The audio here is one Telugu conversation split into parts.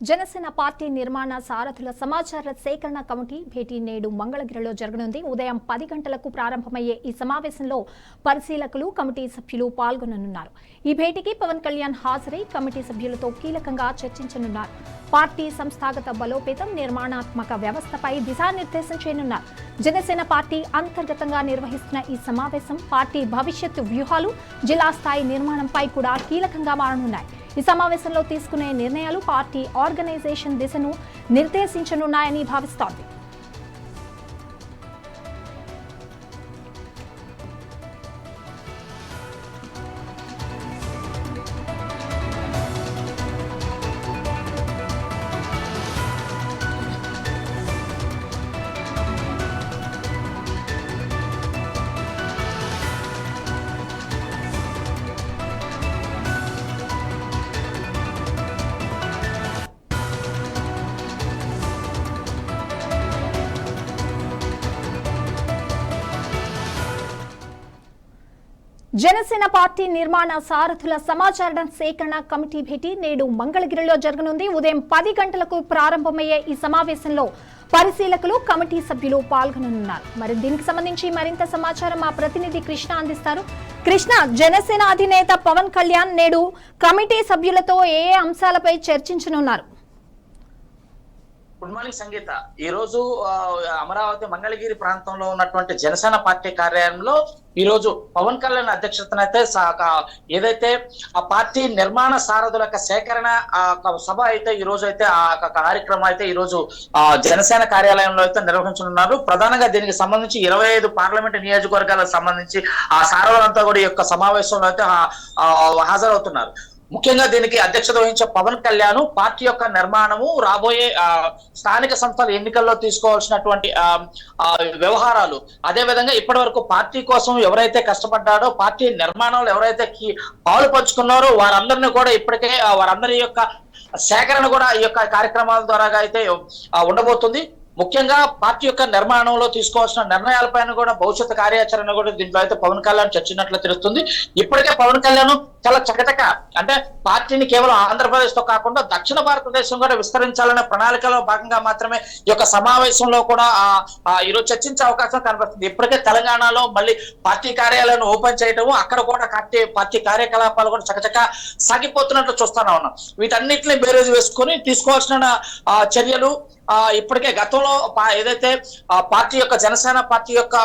జనసేన పార్టీ నిర్మాణ సారథుల సమాచార సేకరణ కమిటీ భేటీ నేడు మంగళగిరిలో జరగనుంది. ఉదయం 10 గంటలకు ప్రారంభమయ్యే ఈ సమావేశంలో పరిశీలకులు, కమిటీ సభ్యులు పాల్గొననున్నారు. ఈ భేటీకి పవన్ కళ్యాణ్ హాజరై కమిటీ సభ్యులతో కీలకంగా చర్చించనున్నారు. పార్టీ సంస్థాగత బలోపేతం, నిర్మాణాత్మక వ్యవస్థపై దిశానిర్దేశం చేయనున్నారు. జనసేన పార్టీ అంతర్గతంగా నిర్వహిస్తున్న ఈ సమావేశం పార్టీ భవిష్యత్తు వ్యూహాలు, జిల్లా స్థాయి నిర్మాణంపై కూడా కీలకంగా మారనున్నాయి. ఈ సమావేశంలో తీసుకునే నిర్ణయాలు పార్టీ ఆర్గనైజేషన్ దిశను నిర్దేశించనున్నాయని భావిస్తోంది. జనసేన పార్టీ నిర్మాణ సారథుల సమాచార సేకరణ కమిటీ భేటీ నేడు మంగళగిరిలో జరగనుంది. ఉదయం 10 గంటలకు ప్రారంభమయ్యే ఈ సమావేశంలో పరిశీలకులు, కమిటీ సభ్యులు పాల్గొననున్నారు. మరి దీనికి సంబంధించి మరింత సమాచారం మా ప్రతినిధి కృష్ణ అందిస్తారు. కృష్ణ, జనసేన అధినేత పవన్ కళ్యాణ్ నేడు కమిటీ సభ్యులతో ఏ అంశాలపై చర్చించనున్నారు? గుడ్ మార్నింగ్ సంగీత. ఈ రోజు అమరావతి మంగళగిరి ప్రాంతంలో ఉన్నటువంటి జనసేన పార్టీ కార్యాలయంలో ఈ రోజు పవన్ కళ్యాణ్ అధ్యక్షతన అయితే ఏదైతే ఆ పార్టీ నిర్మాణ సారథుల సేకరణ సభ అయితే ఈ రోజు అయితే ఆ కార్యక్రమం అయితే ఈ రోజు జనసేన కార్యాలయంలో అయితే నిర్వహించనున్నారు. ప్రధానంగా దీనికి సంబంధించి 25 పార్లమెంటు నియోజకవర్గాలకు సంబంధించి ఆ సారథులంతా కూడా ఈ యొక్క సమావేశంలో అయితే హాజరవుతున్నారు. ముఖ్యంగా దీనికి అధ్యక్షత వహించే పవన్ కళ్యాణ్ పార్టీ యొక్క నిర్మాణము, రాబోయే స్థానిక సంస్థల ఎన్నికల్లో తీసుకోవాల్సినటువంటి వ్యవహారాలు, అదే విధంగా ఇప్పటి వరకు పార్టీ కోసం ఎవరైతే కష్టపడ్డారో, పార్టీ నిర్మాణంలో ఎవరైతే పాలు పంచుకున్నారో వారందరినీ కూడా ఇప్పటికే వారందరి యొక్క సేకరణ కూడా ఈ యొక్క కార్యక్రమాల ద్వారా అయితే ఉండబోతుంది. ముఖ్యంగా పార్టీ యొక్క నిర్మాణంలో తీసుకోవాల్సిన నిర్ణయాలపైన కూడా భవిష్యత్ కార్యాచరణ కూడా దీంట్లో అయితే పవన్ కళ్యాణ్ చర్చించినట్లు తెలుస్తుంది. ఇప్పటికే పవన్ కళ్యాణ్ చాలా చకచక అంటే పార్టీని కేవలం ఆంధ్రప్రదేశ్ తో కాకుండా దక్షిణ భారతదేశం కూడా విస్తరించాలనే ప్రణాళికలో భాగంగా మాత్రమే ఈ యొక్క సమావేశంలో కూడా ఈరోజు చర్చించే అవకాశం కనిపిస్తుంది. ఇప్పటికే తెలంగాణలో మళ్ళీ పార్టీ కార్యాలయాన్ని ఓపెన్ చేయటము, అక్కడ కూడా పార్టీ కార్యకలాపాలు కూడా చకచక సాగిపోతున్నట్లు చూస్తూనే ఉన్నాం. వీటన్నిటిని బేరేజ్ వేసుకొని తీసుకోవాల్సిన చర్యలు ఇప్పటికే గతంలో ఏదైతే పార్టీ యొక్క జనసేన పార్టీ యొక్క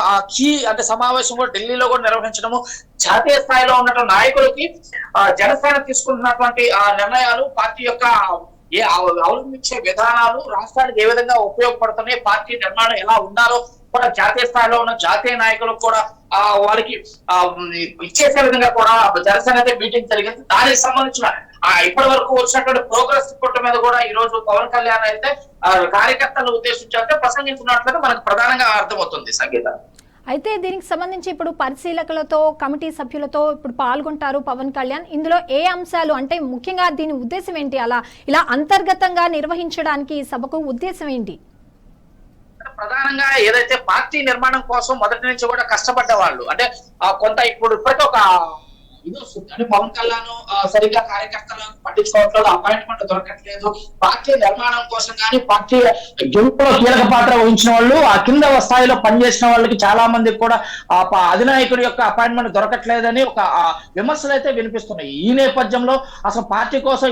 అంటే సమావేశం కూడా ఢిల్లీలో కూడా నిర్వహించడము, జాతీయ స్థాయిలో ఉన్నటువంటి నాయకులకి జనసేన తీసుకుంటున్నటువంటి నిర్ణయాలు, పార్టీ యొక్క అవలంబించే విధానాలు రాష్ట్రానికి ఏ విధంగా ఉపయోగపడుతున్నాయి, పార్టీ నిర్మాణం ఎలా ఉండాలో కూడా జాతీయ స్థాయిలో ఉన్న జాతీయ నాయకులకు కూడా వాళ్ళకి ఇచ్చేసే విధంగా కూడా జనసేన అయితే మీటింగ్ జరిగింది. దానికి సంబంధించిన ఇప్పటి వరకు వచ్చినటువంటి ప్రోగ్రెస్ రిపోర్ట్ మీద కూడా ఈ రోజు పవన్ కళ్యాణ్ అయితే కార్యకర్తలను ఉద్దేశించి ప్రసంగించినట్లుగా మనకు ప్రధానంగా అర్థమవుతుంది సంగీత. అయితే దీనికి సంబంధించి ఇప్పుడు పరిశీలకులతో, కమిటీ సభ్యులతో ఇప్పుడు పాల్గొంటారు పవన్ కళ్యాణ్. ఇందులో ఏ అంశాలు అంటే ముఖ్యంగా దీని ఉద్దేశం ఏంటి? ఇలా అంతర్గతంగా నిర్వహించడానికి ఈ సభకు ఉద్దేశం ఏంటి? ప్రధానంగా ఏదైతే పార్టీ నిర్మాణం కోసం మొదటి నుంచి కూడా కష్టపడ్డ వాళ్ళు అంటే కొంత ఇప్పటికీ ఒక ఇది వస్తుంది. అంటే పవన్ కళ్యాణ్ సరిగ్గా కార్యకర్తలను పట్టించుకోవట్లేదు, అపాయింట్మెంట్ దొరకట్లేదు. పార్టీ నిర్మాణం కోసం కానీ పార్టీ గెలుపులో కీలక పాత్ర వహించిన వాళ్ళు, ఆ కింద స్థాయిలో పనిచేసిన వాళ్ళకి చాలా మందికి కూడా అధినాయకుడి యొక్క అపాయింట్మెంట్ దొరకట్లేదని ఒక విమర్శలు అయితే వినిపిస్తున్నాయి. ఈ నేపథ్యంలో అసలు పార్టీ కోసం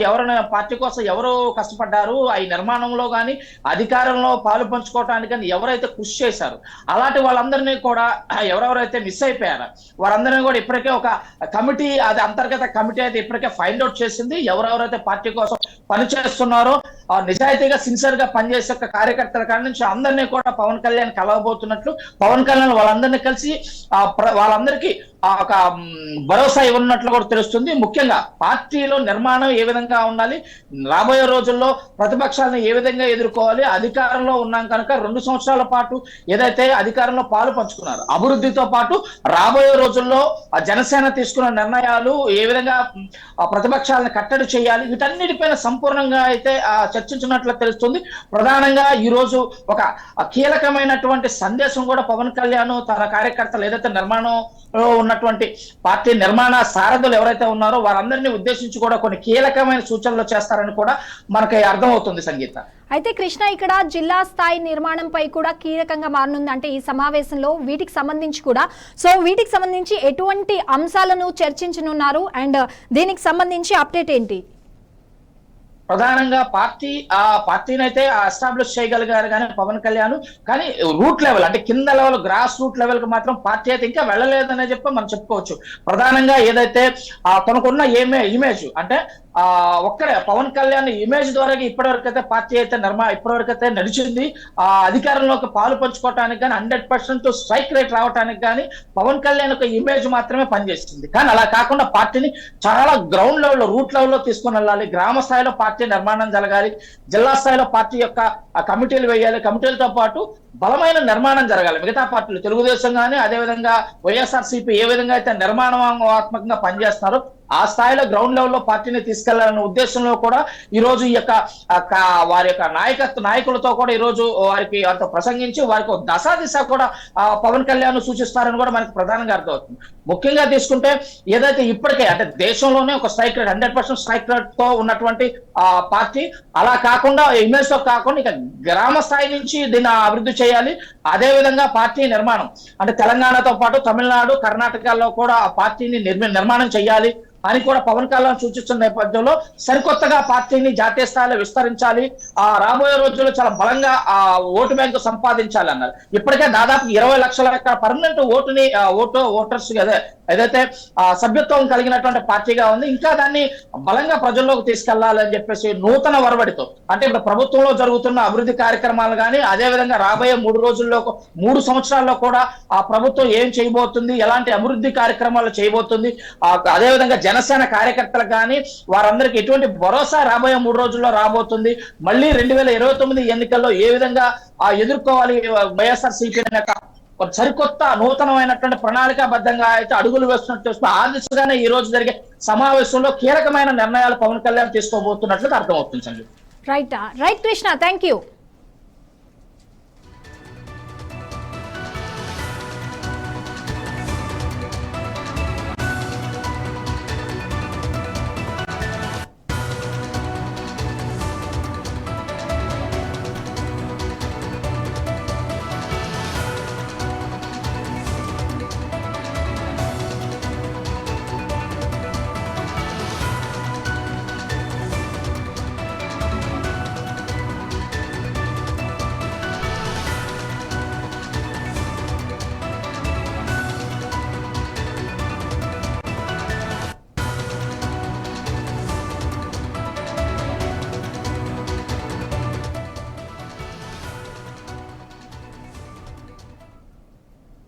ఎవరు కష్టపడ్డారు, ఈ నిర్మాణంలో కానీ అధికారంలో పాలు పంచుకోవటానికి ఎవరైతే కృషి చేశారు, అలాంటి వాళ్ళందరినీ కూడా ఎవరెవరైతే మిస్ అయిపోయారో వారందరినీ కూడా ఇప్పటికే ఒక కమిటీ, అది అంతర్గత కమిటీ అయితే ఇప్పటికే ఫైండ్ అవుట్ చేసింది. ఎవరెవరైతే పార్టీ కోసం పనిచేస్తున్నారో, నిజాయితీగా సిన్సియర్ గా పనిచేసే కార్యకర్తల కాడి నుంచి అందరినీ కూడా పవన్ కళ్యాణ్ కలవబోతున్నట్లు, పవన్ కళ్యాణ్ వాళ్ళందరినీ కలిసి వాళ్ళందరికీ ఒక భరోసా ఇవ్వనున్నట్లు కూడా తెలుస్తుంది. ముఖ్యంగా పార్టీలో నిర్మాణం ఏ విధంగా ఉండాలి, రాబోయే రోజుల్లో ప్రతిపక్షాలను ఏ విధంగా ఎదుర్కోవాలి, అధికారంలో ఉన్నాం కనుక 2 సంవత్సరాల పాటు ఏదైతే అధికారంలో పాలు పంచుకున్నారు, అభివృద్ధితో పాటు రాబోయే రోజుల్లో జనసేన తీసుకున్న నిర్ణయాలు ఏ విధంగా ప్రతిపక్షాలను కట్టడి చేయాలి, వీటన్నిటిపైన సంపూర్ణంగా అయితే చర్చించినట్లు తెలుస్తుంది. ప్రధానంగా ఈ రోజు ఒక కీలకమైనటువంటి సందేశం కూడా పవన్ కళ్యాణ్ తన కార్యకర్తలు ఏదైతే నిర్మాణంలో ఉన్న ఉన్నటువంటి పార్టీ నిర్మాణ సారథులు ఎవరైతే ఉన్నారో వారందరినీ ఉద్దేశించి కూడా కొన్ని కీలకమైన సూచనలు చేస్తారని కూడా మనకి అర్థమవుతుంది సంగీత. అయితే కృష్ణ, ఇక్కడ జిల్లా స్థాయి నిర్మాణంపై కూడా కీలకంగా మారనుంది. అంటే ఈ సమావేశంలో వీటికి సంబంధించి కూడా వీటికి సంబంధించి ఎటువంటి అంశాలను చర్చించనున్నారు అండ్ దీనికి సంబంధించి అప్డేట్ ఏంటి? ప్రధానంగా పార్టీని అయితే ఎస్టాబ్లిష్ చేయగలిగారు కానీ పవన్ కళ్యాణ్, కానీ రూట్ లెవెల్ అంటే కింద లెవెల్ గ్రాస్ రూట్ లెవెల్ కి మాత్రం పార్టీ అయితే ఇంకా వెళ్ళలేదనే మనం చెప్పుకోవచ్చు. ప్రధానంగా ఏదైతే తనకున్న ఇమేజ్ అంటే ఒక్కడే పవన్ కళ్యాణ్ ఇమేజ్ ద్వారా ఇప్పటివరకు అయితే పార్టీ అయితే ఇప్పటివరకైతే నడిచింది. అధికారంలోకి పాలు పంచుకోవటానికి కానీ 100% స్ట్రైక్ రేట్ రావడానికి కానీ పవన్ కళ్యాణ్ ఒక ఇమేజ్ మాత్రమే పనిచేస్తుంది. కానీ అలా కాకుండా పార్టీని చాలా గ్రౌండ్ లెవెల్లో రూట్ లెవెల్లో తీసుకొని వెళ్ళాలి. గ్రామ స్థాయిలో పార్టీ నిర్మాణం జరగాలి, జిల్లా స్థాయిలో పార్టీ యొక్క కమిటీలు వేయాలి, కమిటీలతో పాటు బలమైన నిర్మాణం జరగాలి. మిగతా పార్టీలు తెలుగుదేశం కానీ అదేవిధంగా వైఎస్ఆర్సీపీ ఏ విధంగా అయితే నిర్మాణాత్మకంగా పనిచేస్తున్నారో ఆ స్థాయిలో గ్రౌండ్ లెవెల్లో పార్టీని తీసుకెళ్లాలన్న ఉద్దేశంలో కూడా ఈ రోజు ఈ యొక్క వారి యొక్క నాయకులతో కూడా ఈ రోజు వారికి అంత ప్రసంగించి వారికి దశా దిశ కూడా పవన్ కళ్యాణ్ సూచిస్తారని కూడా మనకి ప్రధానంగా అర్థమవుతుంది. ముఖ్యంగా తీసుకుంటే ఏదైతే ఇప్పటికే అంటే దేశంలోనే ఒక స్ట్రైక్ రేట్ 100% స్ట్రైక్ రేట్ తో ఉన్నటువంటి పార్టీ, అలా కాకుండా ఇమేజ్ తో కాకుండా ఇక గ్రామ స్థాయి నుంచి దీన్ని అభివృద్ధి చేయాలి. అదే విధంగా పార్టీ నిర్మాణం అంటే తెలంగాణతో పాటు తమిళనాడు, కర్ణాటకలో కూడా ఆ పార్టీని నిర్మాణం చేయాలి అని కూడా పవన్ కళ్యాణ్ సూచిస్తున్న నేపథ్యంలో సరికొత్తగా పార్టీని జాతీయ స్థాయిలో విస్తరించాలి, రాబోయే రోజుల్లో చాలా బలంగా ఓటు బ్యాంకు సంపాదించాలి అన్నారు. ఇప్పటికే దాదాపు 20 లక్షల పర్మనెంట్ ఓటర్స్ ఏదైతే సభ్యత్వం కలిగినటువంటి పార్టీగా ఉంది. ఇంకా దాన్ని బలంగా ప్రజల్లోకి తీసుకెళ్లాలని చెప్పేసి నూతన వరవడితో అంటే ఇప్పుడు ప్రభుత్వంలో జరుగుతున్న అభివృద్ధి కార్యక్రమాలు కానీ అదేవిధంగా రాబోయే 3 సంవత్సరాల్లో కూడా ఆ ప్రభుత్వం ఏం చేయబోతుంది, ఎలాంటి అభివృద్ధి కార్యక్రమాలు చేయబోతుంది, అదేవిధంగా జనసేన కార్యకర్తలకు కానీ వారందరికీ ఎటువంటి భరోసా రాబోయే 3 రోజుల్లో రాబోతుంది, మళ్ళీ 2029 ఎన్నికల్లో ఏ విధంగా ఎదుర్కోవాలి వైఎస్ఆర్సీపీ సరికొత్త నూతనమైనటువంటి ప్రణాళికాబద్ధంగా అయితే అడుగులు వేస్తున్నట్టు ఆ దిశగానే ఈ రోజు జరిగే సమావేశంలో కీలకమైన నిర్ణయాలు పవన్ కళ్యాణ్ తీసుకోబోతున్నట్లు అర్థమవుతుంది. Right Krishna, thank you.